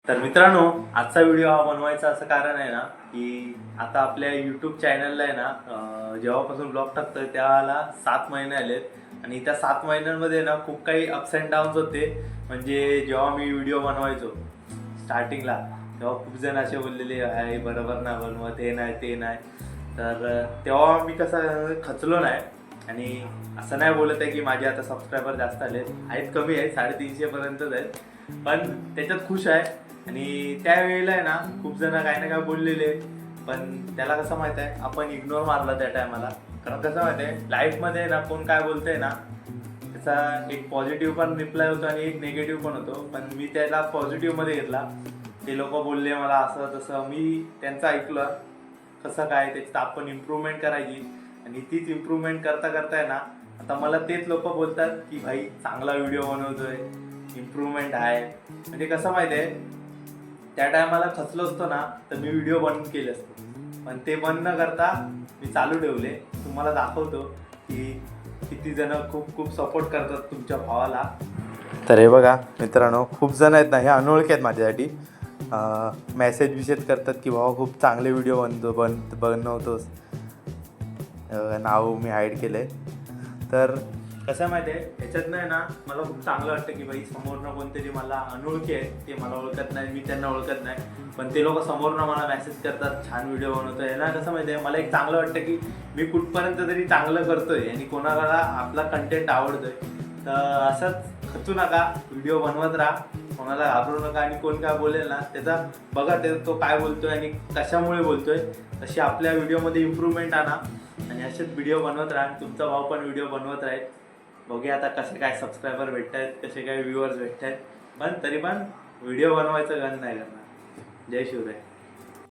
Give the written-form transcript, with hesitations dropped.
तर मित्रांनो, आजचा व्हिडिओ हा बनवायचा असं कारण आहे ना, की आता आपल्या यूट्यूब चॅनलला आहे ना, जेव्हापासून ब्लॉग टाकतोय त्याला 7 महिने आलेत आणि त्या 7 महिन्यांमध्ये ना खूप काही अप्स अँड डाऊन्स होते. म्हणजे जेव्हा मी व्हिडिओ बनवायचो स्टार्टिंगला, तेव्हा खूप जण असे बोललेले आहे बरोबर नाही बनवत, हे नाही ते नाही. तर तेव्हा मी कसं खचलो नाही आणि असं नाही बोलत आहे की माझे आता सबस्क्रायबर जास्त आहेत, कमी आहेत, 350 पर्यंतच आहेत, पण त्याच्यात खुश आहे. आणि त्यावेळेला आहे ना खूप जण काही ना काय बोललेले, पण त्याला कसं माहित आहे आपण इग्नोर मारला त्या टायमाला. कारण कसं माहित आहे लाईफमध्ये ना कोण काय बोलतंय ना त्याचा एक पॉझिटिव्ह पण रिप्लाय होतो आणि एक निगेटिव्ह पण होतो, पण मी त्याला पॉझिटिव्हमध्ये घेतला. ते लोक बोलले मला असं तसं, मी त्यांचं ऐकलं कसं काय त्याच्यात आपण इम्प्रूव्हमेंट करायची. आणि तीच इम्प्रूव्हमेंट करता करता आहे ना आता मला तेच लोक बोलतात की भाई चांगला व्हिडिओ बनवतोय, इम्प्रूव्हमेंट आहे. म्हणजे कसं माहिती आहे त्या टायमाला खचलो असतो ना तर मी व्हिडिओ बनवून केले असतो, पण ते बंद न करता मी चालू ठेवले. तुम्हाला दाखवतो की किती जण खूप खूप सपोर्ट करतात तुमच्या भावाला. तर हे बघा मित्रांनो, खूप जण आहेत ना, हे अनोळखी आहेत माझ्यासाठी. मेसेज करतात की भावा खूप चांगले व्हिडिओ बनवतोस. नाव मी हाईड केलं आहे. तर कसं माहिती आहे ह्याच्यात नाही ना मला खूप चांगलं वाटतं की बाई समोरनं कोणतरी मला अनोळखी आहे, ते मला ओळखत नाही, मी त्यांना ओळखत नाही, पण ते लोक समोरनं मला मेसेज करतात छान व्हिडिओ बनवतोय. याला कसं माहिती आहे मला एक चांगलं वाटतं की मी कुठपर्यंत तरी चांगलं करतोय आणि कोणाला आपला कंटेंट आवडतोय. तर असंच खचू नका, व्हिडिओ बनवत राहा, कोणाला घाबरू नका. आणि कोण काय बोलेल ना त्याचा बघा, तो काय बोलतोय आणि कशामुळे बोलतोय, तशी आपल्या व्हिडिओमध्ये इम्प्रूव्हमेंट आणा आणि असेच व्हिडिओ बनवत राहा. तुमचा भाऊ पण व्हिडिओ बनवत राहील. बघूया आता कसे काय सबस्क्रायबर भेटत आहेत, कसे काय व्ह्युअर्स भेटत आहेत, पण तरी पण व्हिडिओ बनवायचं गण नाही करणार. जय शिवराय.